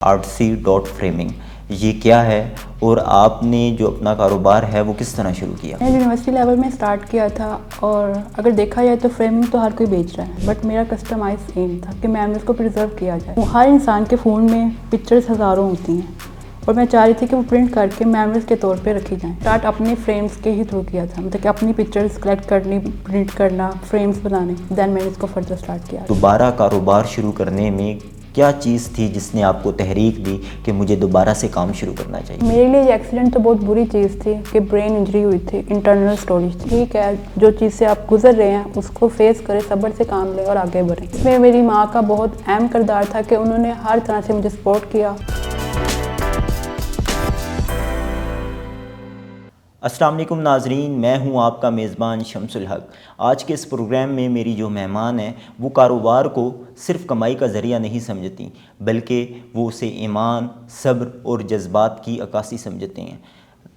آرٹسی dot framing یہ کیا ہے اور آپ نے جو اپنا کاروبار ہے وہ کس طرح شروع کیا؟ میں نے یونیورسٹی لیول میں سٹارٹ کیا تھا اور اگر دیکھا جائے تو فریمنگ تو ہر کوئی بیچ رہا ہے، بٹ میرا کسٹمائز ایم تھا کہ میموریز کو پرزرو کیا جائے۔ ہر انسان کے فون میں پکچرز ہزاروں ہوتی ہیں اور میں چاہ رہی تھی کہ وہ پرنٹ کر کے میموریز کے طور پہ رکھی جائیں۔ سٹارٹ اپنے فریمز کے ہی تھرو کیا تھا، مطلب کہ اپنی پکچرز کلیکٹ کرنی، پرنٹ کرنا، فریمز بنانے، دین میں نے اس کو فردر سٹارٹ کیا۔ دوبارہ کاروبار شروع کرنے میں کیا چیز تھی جس نے آپ کو تحریک دی کہ مجھے دوبارہ سے کام شروع کرنا چاہیے؟ میرے لیے یہ ایکسیڈنٹ تو بہت بری چیز تھی کہ برین انجری ہوئی تھی، انٹرنل اسٹوریج تھی۔ ٹھیک ہے، جو چیز سے آپ گزر رہے ہیں اس کو فیس کریں، صبر سے کام لیں اور آگے بڑھیں۔ اس میں میری ماں کا بہت اہم کردار تھا کہ انہوں نے ہر طرح سے مجھے سپورٹ کیا۔ السلام علیکم ناظرین، میں ہوں آپ کا میزبان شمس الحق۔ آج کے اس پروگرام میں میری جو مہمان ہیں وہ کاروبار کو صرف کمائی کا ذریعہ نہیں سمجھتی بلکہ وہ اسے ایمان، صبر اور جذبات کی عکاسی سمجھتے ہیں۔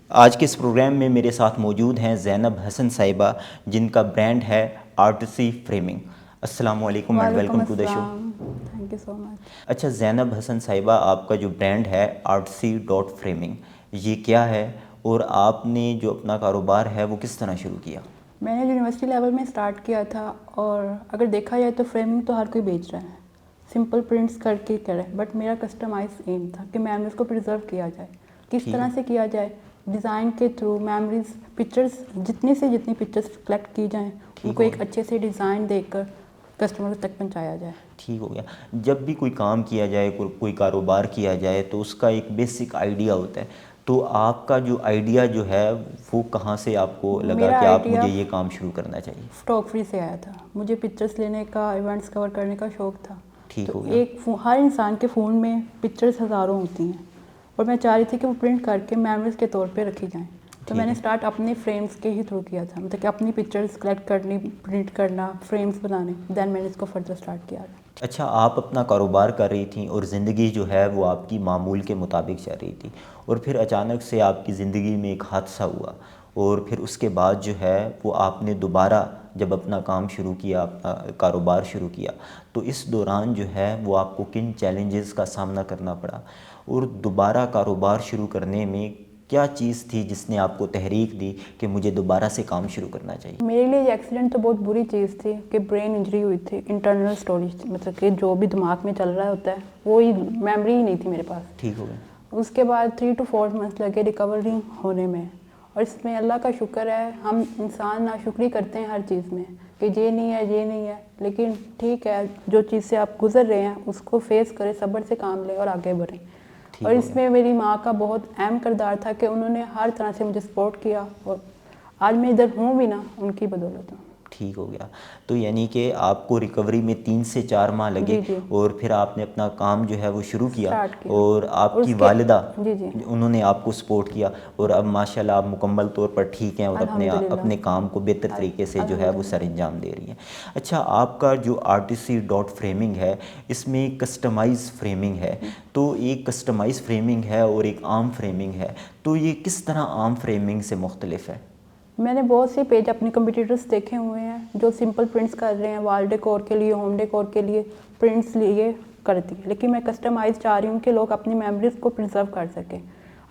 آج کے اس پروگرام میں میرے ساتھ موجود ہیں زینب حسن صاحبہ، جن کا برانڈ ہے آرٹسی فریمنگ۔ السلام علیکم and welcome to the show. Thank you so much. اچھا زینب حسن صاحبہ، آپ کا جو برانڈ ہے آرٹسی ڈاٹ فریمنگ یہ کیا ہے اور آپ نے جو اپنا کاروبار ہے وہ کس طرح شروع کیا؟ میں نے یونیورسٹی لیول میں سٹارٹ کیا تھا اور اگر دیکھا جائے تو فریمنگ تو ہر کوئی بیچ رہا ہے، سمپل پرنٹس کر کے کرے، بٹ میرا کسٹمائز ایم تھا کہ میموریز کو پرزرو کیا جائے۔ کس طرح سے کیا جائے؟ ڈیزائن کے تھرو میموریز، پکچرز، جتنی سے جتنی پکچرز کلیکٹ کی جائیں ان کو ایک اچھے سے ڈیزائن دے کر کسٹمر تک پہنچایا جائے۔ ٹھیک ہو گیا۔ جب بھی کوئی کام کیا جائے، کوئی کاروبار کیا جائے تو اس کا ایک بیسک آئیڈیا ہوتا ہے، تو آپ کا جو آئیڈیا جو ہے وہ کہاں سے آپ کو لگا کہ آپ مجھے یہ کام شروع کرنا چاہیے؟ فوٹوگرافی سے آیا تھا، مجھے پکچرز لینے کا، ایونٹس کور کرنے کا شوق تھا۔ ٹھیک ہو گیا۔ ایک ہر انسان کے فون میں پکچرز ہزاروں ہوتی ہیں اور میں چاہ رہی تھی کہ وہ پرنٹ کر کے میموریز کے طور پہ رکھی جائیں، تو میں نے سٹارٹ اپنے فریمز کے ہی تھرو کیا تھا، مطلب کہ اپنی پکچرز کلیکٹ کرنی، پرنٹ کرنا، فریمز بنانے، دین میں نے اس کو فردر سٹارٹ کیا۔ اچھا، آپ اپنا کاروبار کر رہی تھیں اور زندگی جو ہے وہ آپ کی معمول کے مطابق چل رہی تھی، اور پھر اچانک سے آپ کی زندگی میں ایک حادثہ ہوا، اور پھر اس کے بعد جو ہے وہ آپ نے دوبارہ جب اپنا کام شروع کیا، اپنا کاروبار شروع کیا، تو اس دوران جو ہے وہ آپ کو کن چیلنجز کا سامنا کرنا پڑا، اور دوبارہ کاروبار شروع کرنے میں کیا چیز تھی جس نے آپ کو تحریک دی کہ مجھے دوبارہ سے کام شروع کرنا چاہیے؟ میرے لیے یہ ایکسیڈنٹ تو بہت بری چیز تھی کہ برین انجری ہوئی تھی، انٹرنل اسٹوریج تھی، مطلب کہ جو بھی دماغ میں چل رہا ہوتا ہے وہی میموری ہی نہیں تھی میرے پاس۔ ٹھیک ہو گیا۔ اس کے بعد 3 to 4 months لگے ریکوری ہونے میں، اور اس میں اللہ کا شکر ہے، ہم انسان ناشکری کرتے ہیں ہر چیز میں کہ یہ نہیں ہے، یہ نہیں ہے، لیکن ٹھیک ہے، جو چیز سے آپ گزر رہے ہیں اس کو فیس کریں، صبر سے کام لیں اور آگے بڑھیں۔ اور اس میں میری ماں کا بہت اہم کردار تھا کہ انہوں نے ہر طرح سے مجھے سپورٹ کیا، اور آج میں ادھر ہوں بھی نا ان کی بدولت ہوں۔ ٹھیک ہو گیا۔ تو یعنی کہ آپ کو ریکوری میں 3 سے 4 ماہ لگے، اور پھر آپ نے اپنا کام جو ہے وہ شروع کیا، اور آپ کی والدہ انہوں نے آپ کو سپورٹ کیا، اور اب ماشاءاللہ آپ مکمل طور پر ٹھیک ہیں اور اپنے کام کو بہتر طریقے سے جو ہے وہ سر انجام دے رہی ہیں۔ اچھا، آپ کا جو آرٹسی ڈاٹ فریمنگ ہے اس میں کسٹمائز فریمنگ ہے، تو ایک کسٹمائز فریمنگ ہے اور ایک عام فریمنگ ہے، تو یہ کس طرح عام فریمنگ سے مختلف ہے؟ میں نے بہت سے پیج اپنے کمپیٹیٹرز دیکھے ہوئے ہیں جو سمپل پرنٹس کر رہے ہیں، وال ڈیکور کے لیے، ہوم ڈیکور کے لیے پرنٹس لیے کرتی ہیں، لیکن میں کسٹمائز چاہ رہی ہوں کہ لوگ اپنی میموریز کو پرزرو کر سکیں۔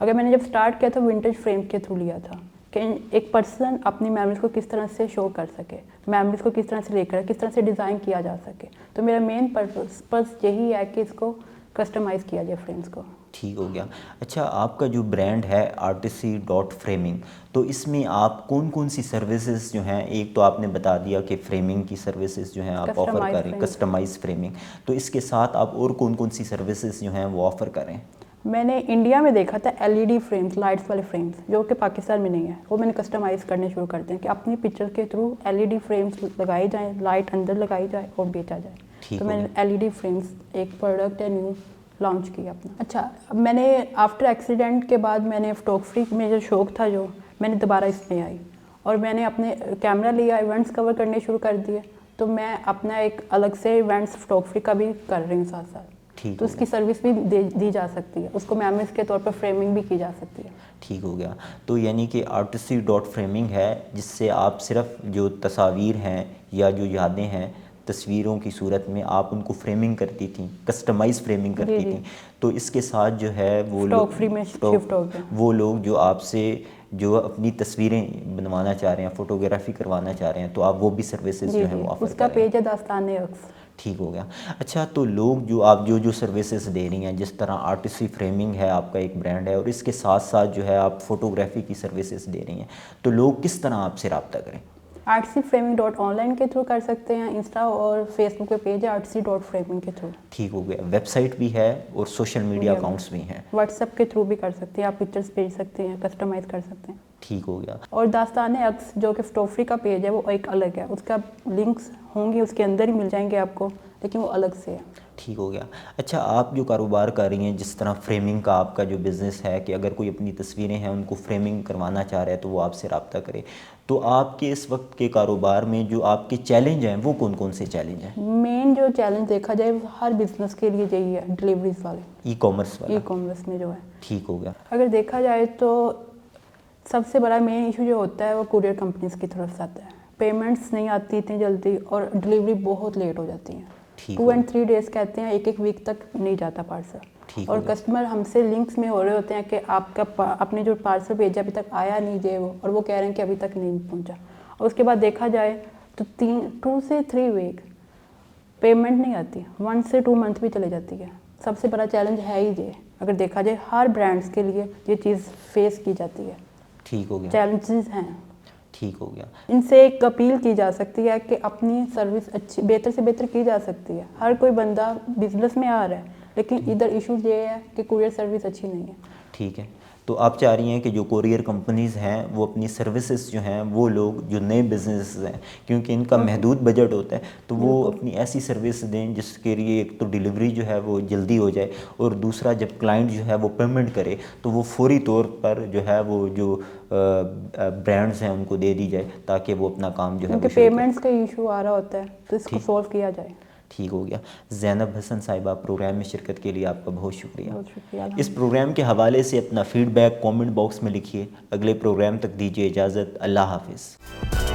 اگر میں نے جب سٹارٹ کیا تو ونٹیج فریم کے تھرو لیا تھا کہ ایک پرسن اپنی میموریز کو کس طرح سے شو کر سکے، میموریز کو کس طرح سے لے کر کس طرح سے ڈیزائن کیا جا سکے، تو میرا مین پرپس یہی ہے کہ اس کو کسٹمائز کیا جائے فریمز کو۔ ٹھیک ہو گیا۔ اچھا، آپ کا جو برانڈ ہے آرٹسی ڈاٹ فریمنگ، تو اس میں آپ کون کون سی سروسز جو ہیں، ایک تو آپ نے بتا دیا کہ فریمنگ کی سروسز جو ہیں آپ آفر کر رہے ہیں، کسٹمائز فریمنگ، تو اس کے ساتھ آپ اور کون کون سی سروسز جو ہیں وہ آفر کر رہے ہیں؟ میں نے انڈیا میں دیکھا تھا LED فریمز، لائٹس والے فریمز، جو کہ پاکستان میں نہیں ہے، وہ میں نے کسٹمائز کرنے شروع کر دیں کہ اپنی پکچر کے تھرو LED فریمز لگائی جائیں، لائٹ اندر لگائی جائے اور بیچا جائے، تو میں نے LED فریمز ایک پروڈکٹ ہے نیو لانچ کیا اپنا۔ اچھا، میں نے آفٹر ایکسیڈنٹ کے بعد میں نے فوٹوگرافی میں جو شوق تھا، جو میں نے دوبارہ اس میں آئی اور میں نے اپنے کیمرہ لیا، ایونٹس کور کرنے شروع کر دیے، تو میں اپنا ایک الگ سے ایونٹس فوٹوگرافی کا بھی کر رہی ہوں ساتھ ساتھ، تو اس کی سروس بھی دی جا سکتی ہے، اس کو میموریز کے طور پر فریمنگ بھی کی جا سکتی ہے۔ ٹھیک ہو گیا۔ تو یعنی کہ آرٹسی ڈاٹ فریمنگ ہے جس سے آپ صرف جو تصاویر ہیں یا جو یادیں ہیں تصویروں کی صورت میں آپ ان کو فریمنگ کرتی تھیں، کسٹمائز فریمنگ کرتی تھیں، تو اس کے ساتھ جو ہے وہ لوگ جو آپ سے جو اپنی تصویریں بنوانا چاہ رہے ہیں، فوٹوگرافی کروانا چاہ رہے ہیں، تو آپ وہ بھی سروسز جو ہیں وہ آفر اس کا پیج ہے داستان عکس. ٹھیک ہو گیا. اچھا تو لوگ جو آپ جو سروسز دے رہی ہیں، جس طرح آرٹسٹری فریمنگ ہے آپ کا ایک برانڈ ہے، اور اس کے ساتھ ساتھ جو ہے آپ فوٹوگرافی کی سروسز دے رہی ہیں، تو لوگ کس طرح آپ سے رابطہ کریں؟ artistryframing.online کے تھرو کر سکتے ہیں، انسٹا اور فیس بک پہ پیج ہے artistry.framing کے تھرو. ٹھیک ہو گیا. ویب سائٹ بھی ہے اور سوشل میڈیا اکاؤنٹس بھی ہیں. واٹس ایپ کے تھرو بھی کر سکتے ہیں، آپ پکچرز بھیج سکتے ہیں، کسٹمائز کر سکتے ہیں. ٹھیک ہو گیا. اور داستان عکس جو کہ فوٹوگرافی کا پیج ہے وہ ایک الگ ہے، اس کا لنکس ہوں گے اس کے اندر ہی مل جائیں گے آپ کو، لیکن وہ الگ سے ہے. ٹھیک ہو گیا. اچھا آپ جو کاروبار کر رہی ہیں، جس طرح فریمنگ کا آپ کا جو بزنس ہے کہ اگر کوئی اپنی تصویریں ہیں ان کو فریمنگ کروانا چاہ رہا ہے تو وہ آپ سے رابطہ کرے، تو آپ کے اس وقت کے کاروبار میں جو آپ کے چیلنج ہیں وہ کون کون سے چیلنج ہیں؟ مین جو چیلنج دیکھا جائے ہر بزنس کے لیے یہی ہے، ڈلیوریز والے، ای کامرس والا. ای کامرس میں جو ہے. ٹھیک ہو گیا. اگر دیکھا جائے تو سب سے بڑا مین ایشو جو ہوتا ہے وہ کوریئر کمپنیز کی طرف سے آتا ہے. پیمنٹس نہیں آتی اتنی جلدی اور ڈلیوری بہت لیٹ ہو جاتی ہیں. 2 and 3 days کہتے ہیں، ایک ویک تک نہیں جاتا پارسل. اور کسٹمر ہم سے لنکس میں ہو رہے ہوتے ہیں کہ آپ کا آپ نے جو پارسل بھیجا ابھی تک آیا نہیں جے وہ، اور وہ کہہ رہے ہیں کہ ابھی تک نہیں پہنچا. اور اس کے بعد دیکھا جائے تو 2 سے 3 ویک پیمنٹ نہیں آتی، 1 سے 2 منتھ بھی چلے جاتی ہے. سب سے بڑا چیلنج ہے ہی یہ، اگر دیکھا جائے ہر برانڈس کے لیے یہ چیز فیس کی جاتی ہے. ٹھیک ہو گیا. چیلنجز ہیں. ٹھیک ہو گیا. ان سے ایک اپیل کی جا سکتی ہے کہ اپنی سروس اچھی بہتر سے بہتر کی جا سکتی ہے. ہر کوئی بندہ بزنس میں آ رہا ہے، لیکن ادھر ایشو یہ ہے کہ کوریئر سروس اچھی نہیں ہے. ٹھیک ہے. تو آپ چاہ رہی ہیں کہ جو کوریئر کمپنیز ہیں وہ اپنی سروسز جو ہیں وہ لوگ جو نئے بزنسز ہیں، کیونکہ ان کا محدود بجٹ ہوتا ہے، تو وہ اپنی ایسی سروس دیں جس کے لیے ایک تو ڈیلیوری جو ہے وہ جلدی ہو جائے، اور دوسرا جب کلائنٹ جو ہے وہ پیمنٹ کرے تو وہ فوری طور پر جو ہے وہ جو برانڈز ہیں ان کو دے دی جائے، تاکہ وہ اپنا کام جو ہے کیونکہ پیمنٹس کا ایشو آ رہا ہوتا ہے تو اس کو سولو کیا جائے. ٹھیک ہو گیا. زینب حسن صاحبہ، پروگرام میں شرکت کے لیے آپ کا بہت شکریہ. بہت شکریہ. اس پروگرام کے حوالے سے اپنا فیڈ بیک کامنٹ باکس میں لکھیے. اگلے پروگرام تک دیجیے اجازت. اللہ حافظ.